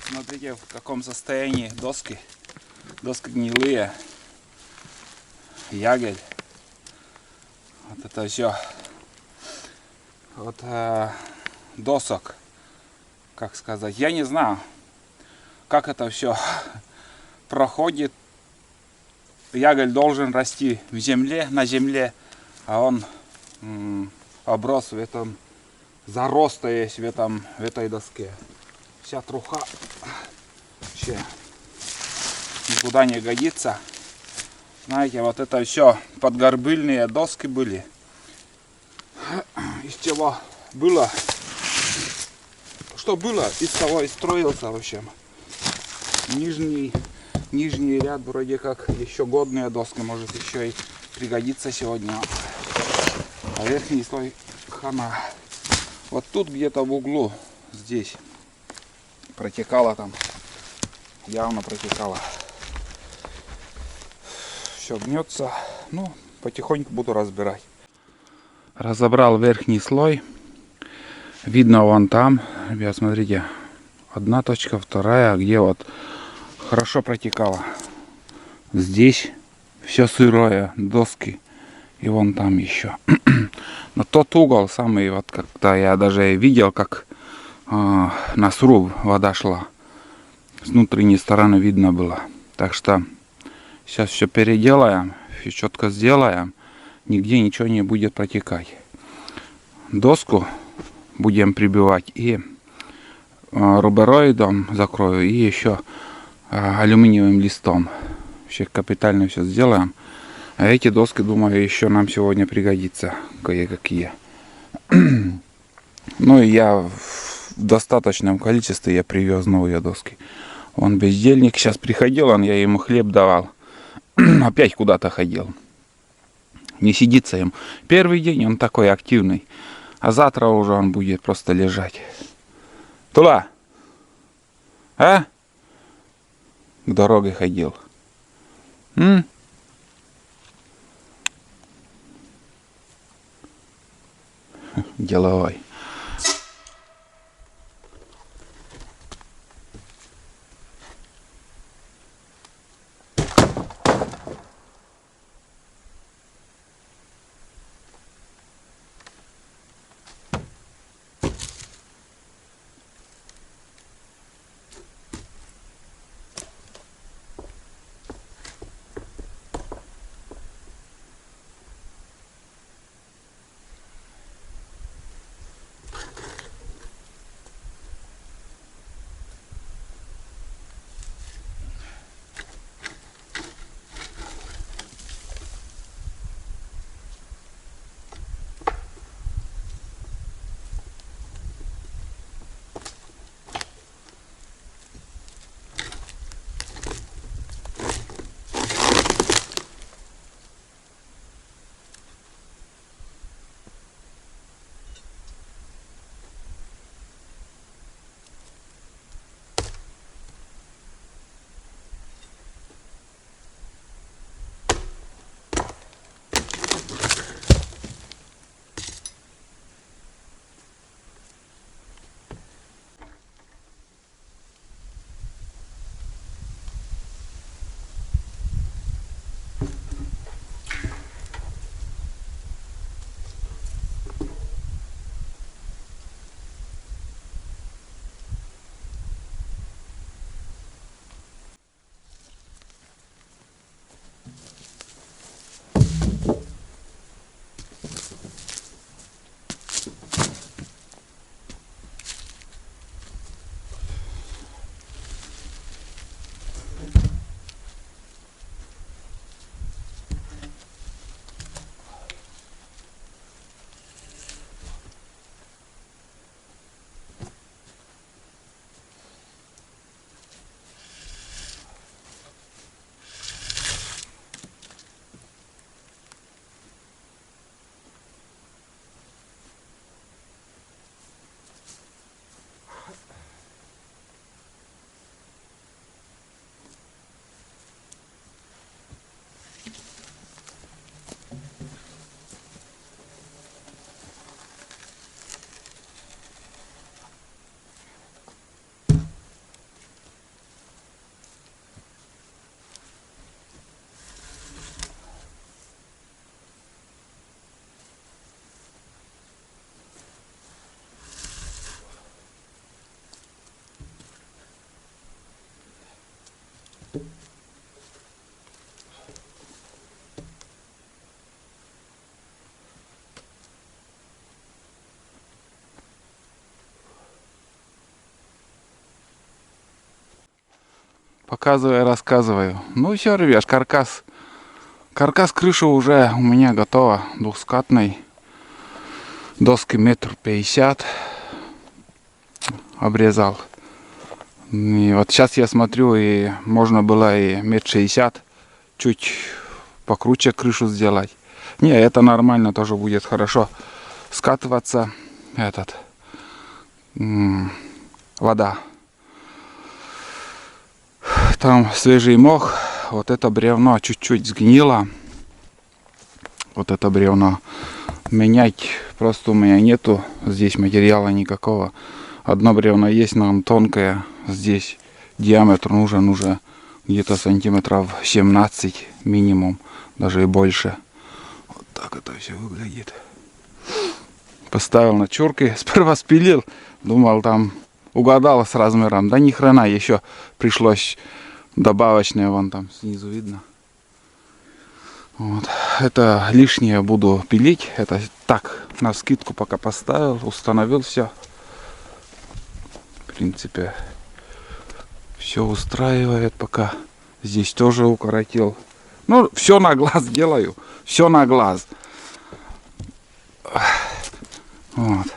Смотрите, в каком состоянии доски. Доски гнилые. Ягель. Вот это все. Вот досок. Как сказать. Я не знаю, как это все проходит. Ягель должен расти в земле, на земле. А он оброс в этом. Зароста есть в этой доске. Вся труха вообще никуда не годится. Знаете, вот это все подгорбыльные доски были. Из чего было, что было, из того и строился, в общем. Нижний ряд вроде как еще годные доски, может еще и пригодится сегодня. А верхний слой хана. Вот тут где-то в углу, здесь протекало там, явно протекало. Все гнется, ну потихоньку буду разбирать. Разобрал верхний слой, видно вон там, ребят, смотрите, одна точка, вторая, где вот хорошо протекало. Здесь все сырое, доски, и вон там еще. Но тот угол самый, вот как-то я даже видел, как на сруб вода шла. С внутренней стороны видно было. Так что сейчас все переделаем, все четко сделаем. Нигде ничего не будет протекать. Доску будем прибивать и рубероидом закрою, и еще алюминиевым листом. Вообще капитально все сделаем. А эти доски, думаю, еще нам сегодня пригодится кое-какие. Ну и я в достаточном количестве я привез новые доски. Он бездельник сейчас приходил, я ему хлеб давал. Опять куда-то ходил. Не сидится им. Первый день он такой активный. А завтра уже он будет просто лежать. Тула! А? К дороге ходил. Деловой. Показываю, рассказываю. Ну все, ребят, каркас крыши уже у меня готова. Двухскатный. Доски 1,50 м обрезал. И вот сейчас я смотрю, и можно было и 1,60 м чуть покруче крышу сделать. Не, это нормально, тоже будет хорошо скатываться вода. Там свежий мох, вот это бревно чуть-чуть сгнило. Вот это бревно менять просто у меня нету здесь материала никакого. Одно бревно есть, но оно тонкое. Здесь диаметр нужен уже где-то сантиметров 17 минимум, даже и больше. Вот так это все выглядит. Поставил на чурки, сперва спилил, думал там угадал с размером, да ни хрена, еще пришлось добавочные, вон там снизу видно. Вот. Это лишнее буду пилить. Это так, на скидку пока поставил, установил все. В принципе, все устраивает пока. Здесь тоже укоротил. Ну, все на глаз делаю. Все на глаз. Вот.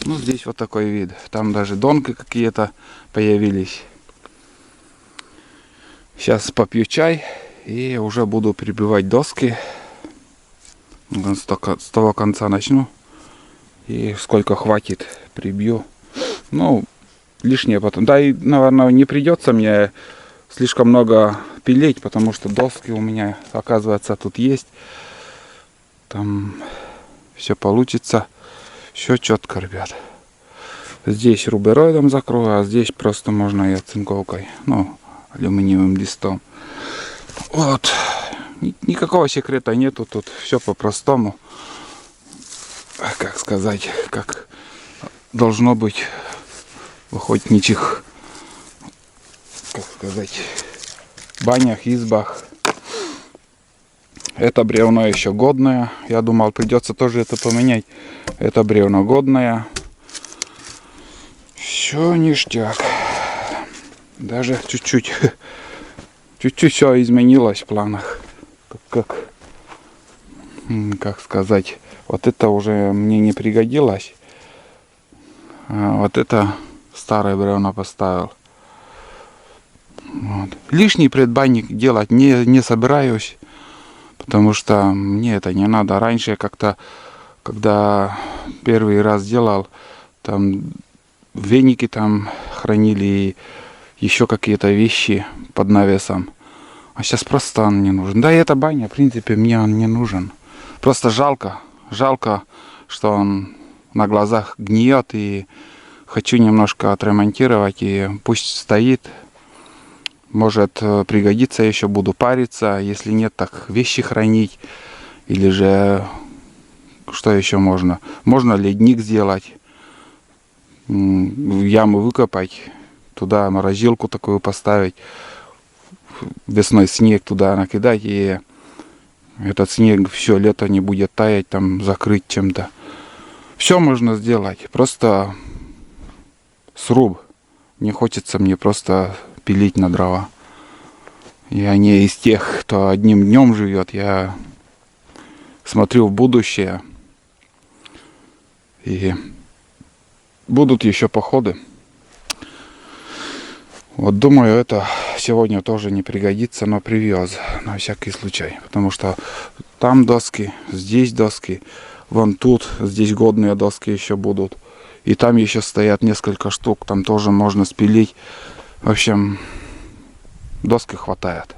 Ну, здесь вот такой вид. Там даже донки какие-то появились. Сейчас попью чай и уже буду прибивать доски. С того конца начну. И сколько хватит, прибью. Ну, лишнее потом. Да и, наверное, не придется мне слишком много пилить, потому что доски у меня, оказывается, тут есть. Там все получится. Все четко, ребят. Здесь рубероидом закрою, а здесь просто можно и оцинковкой. Ну, алюминиевым листом. Вот. Никакого секрета нету. Тут все по-простому. Как сказать, как должно быть в охотничьих, как сказать, банях, избах. Это бревно еще годное. Я думал, придется тоже это поменять. Это бревно годное. Все ништяк. Даже чуть-чуть все изменилось в планах. Как сказать, вот это уже мне не пригодилось. А вот это старое бревно поставил. Вот. Лишний предбанник делать не собираюсь. Потому что мне это не надо. Раньше как-то, когда первый раз делал, там веники там хранили и еще какие-то вещи под навесом. А сейчас просто он не нужен. Да и эта баня, в принципе, мне он не нужен. Просто жалко, что он на глазах гниет, и хочу немножко отремонтировать, и пусть стоит. Может пригодится, еще буду париться. Если нет, так вещи хранить. Или же, что еще можно? Можно ледник сделать. Яму выкопать. Туда морозилку такую поставить. Весной снег туда накидать. И этот снег все лето не будет таять. Там закрыть чем-то. Все можно сделать. Просто сруб. Не хочется мне просто пилить на дрова. Я не из тех, кто одним днем живет. Я смотрю в будущее. И будут еще походы. Вот думаю, это сегодня тоже не пригодится, но привез на всякий случай. Потому что там доски, здесь доски, вон тут, здесь годные доски еще будут. И там еще стоят несколько штук, там тоже можно спилить. В общем, доски хватает.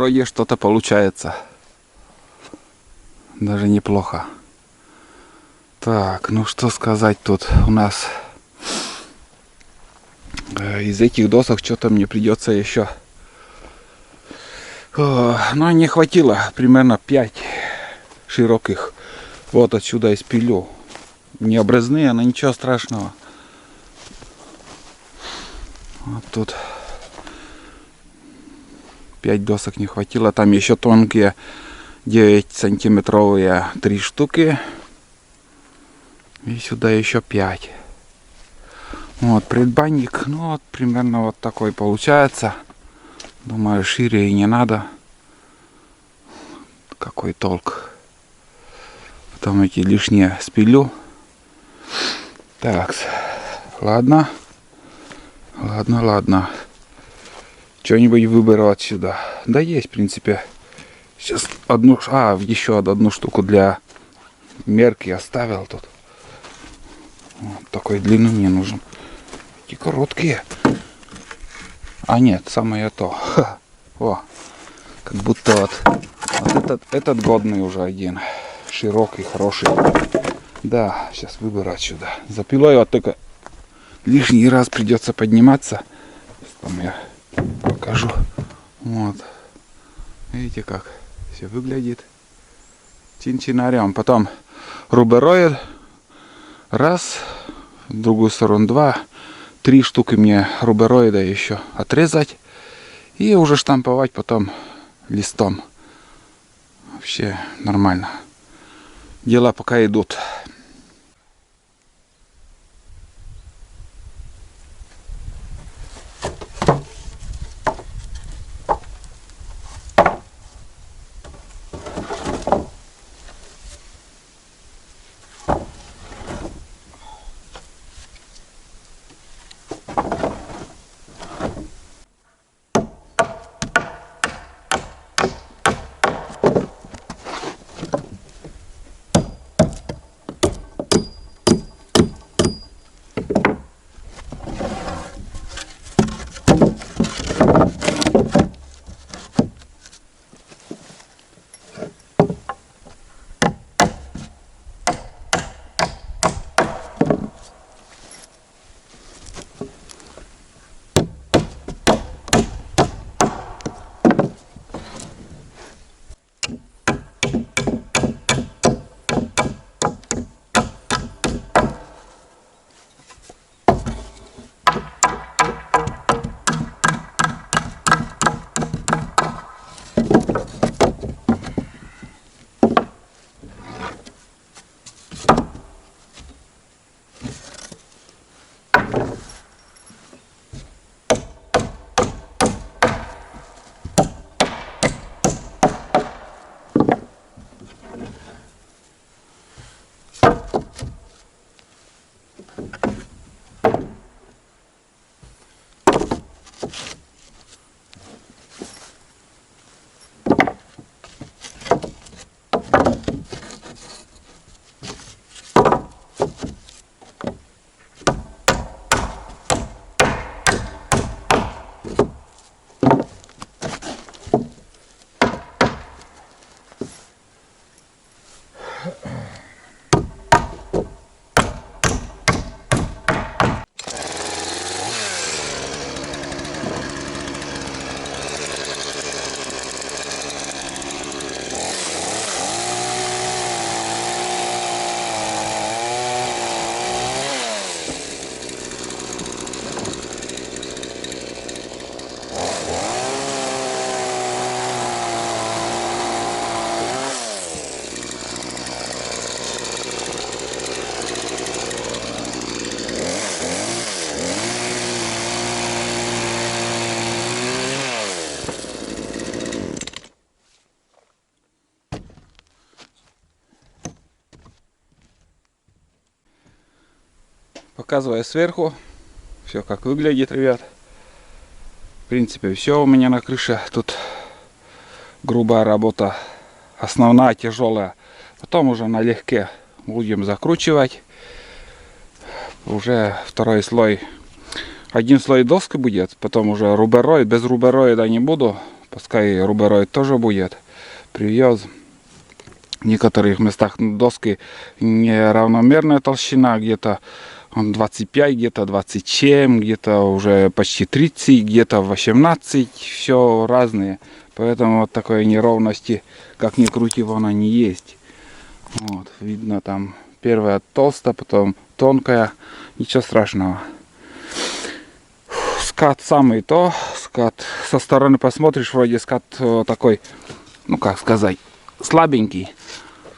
вроде что-то получается. Даже неплохо. Так, ну что сказать тут у нас. Из этих досок что-то мне придется еще. Но не хватило. Примерно 5 широких. Вот отсюда и спилю. Не образные, но ничего страшного. Вот тут 5 досок не хватило. Там еще тонкие 9 сантиметровые 3 штуки. И сюда еще 5. Вот предбанник. Ну вот примерно вот такой получается. Думаю, шире и не надо. Какой толк. Потом эти лишние спилю. Так, ладно. Ладно. Что-нибудь выберу отсюда. Да есть, в принципе. Сейчас еще одну штуку для мерки оставил тут. Вот такой длины мне нужен. Эти короткие. А нет, самое то. Ха. О, как будто вот этот годный уже один. Широкий, хороший. Да, сейчас выберу отсюда. За пилой вот только лишний раз придется подниматься. Там я покажу. Вот. Видите, как все выглядит. Чин-чинарем. Потом рубероид. Раз. В другую сторону 2. 3 штуки мне рубероида еще отрезать. И уже штамповать потом листом. Вообще нормально. Дела пока идут. Показываю сверху. Все как выглядит, ребят. В принципе, все у меня на крыше. Тут грубая работа. Основная, тяжелая. Потом уже налегке будем закручивать. Уже второй слой. Один слой доски будет. Потом уже рубероид. Без рубероида не буду. Пускай рубероид тоже будет. Привез. В некоторых местах доски неравномерная толщина, где-то 25, где-то 27, где-то уже почти 30, где-то 18, все разные. Поэтому вот такой неровности, как ни крути, вон они есть. Вот, видно там первая толстая, потом тонкая, ничего страшного. Скат самый то, скат со стороны посмотришь, вроде скат такой, ну как сказать, слабенький.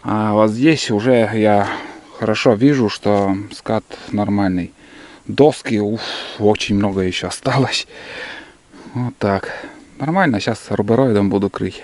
А вот здесь уже я хорошо вижу, что скат нормальный. Доски, очень много еще осталось. Вот так. Нормально, сейчас рубероидом буду крыть.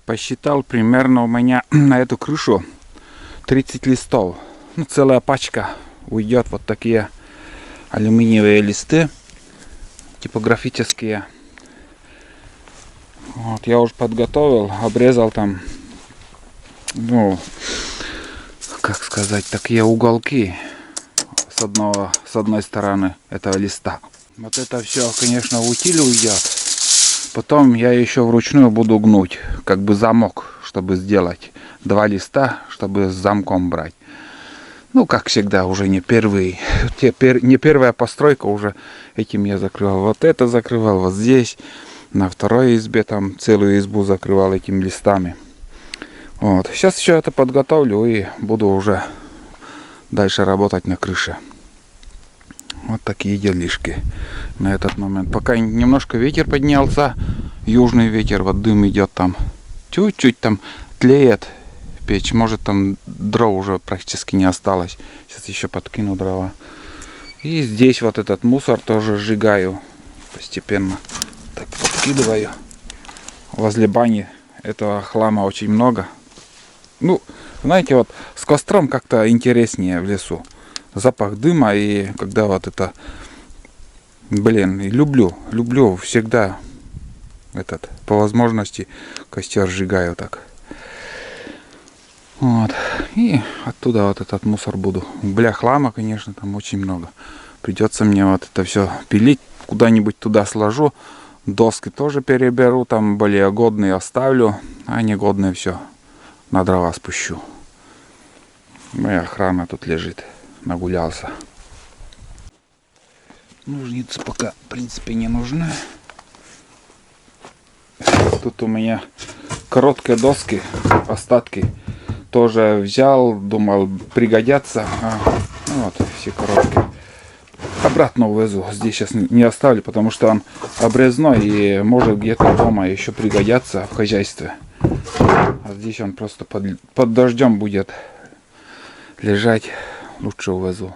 Посчитал примерно у меня на эту крышу 30 листов. Ну, целая пачка уйдет. Вот такие алюминиевые листы типографические. Вот, я уже подготовил, обрезал там, ну, как сказать, такие уголки с одной стороны этого листа. Вот это все, конечно, в утиль уйдет. Потом я еще вручную буду гнуть, как бы замок, чтобы сделать 2 листа, чтобы с замком брать. Ну, как всегда, уже не первый, не первая постройка, уже этим я закрывал. Вот это закрывал, вот здесь, на второй избе, там целую избу закрывал этими листами. Вот, сейчас еще это подготовлю и буду уже дальше работать на крыше. Вот такие делишки на этот момент. Пока немножко ветер поднялся, южный ветер, вот дым идет там. Чуть-чуть там тлеет печь. Может там дров уже практически не осталось. Сейчас еще подкину дрова. И здесь вот этот мусор тоже сжигаю постепенно. Так подкидываю. Возле бани этого хлама очень много. Ну, знаете, вот с костром как-то интереснее в лесу. Запах дыма, и когда вот это, блин, люблю всегда по возможности костер сжигаю так. Вот, и оттуда вот этот мусор буду. Бля, хлама, конечно, там очень много. Придется мне вот это все пилить, куда-нибудь туда сложу. Доски тоже переберу, там более годные оставлю, а негодные все на дрова спущу. Моя охрана тут лежит. Нагулялся. Ножницы пока в принципе не нужны. Тут у меня короткие доски, остатки тоже взял, думал пригодятся. Ну вот, все короткие. Обратно увезу. Здесь сейчас не оставлю, потому что он обрезной и может где-то дома еще пригодятся в хозяйстве. А здесь он просто под дождем будет лежать. Лучше увезу.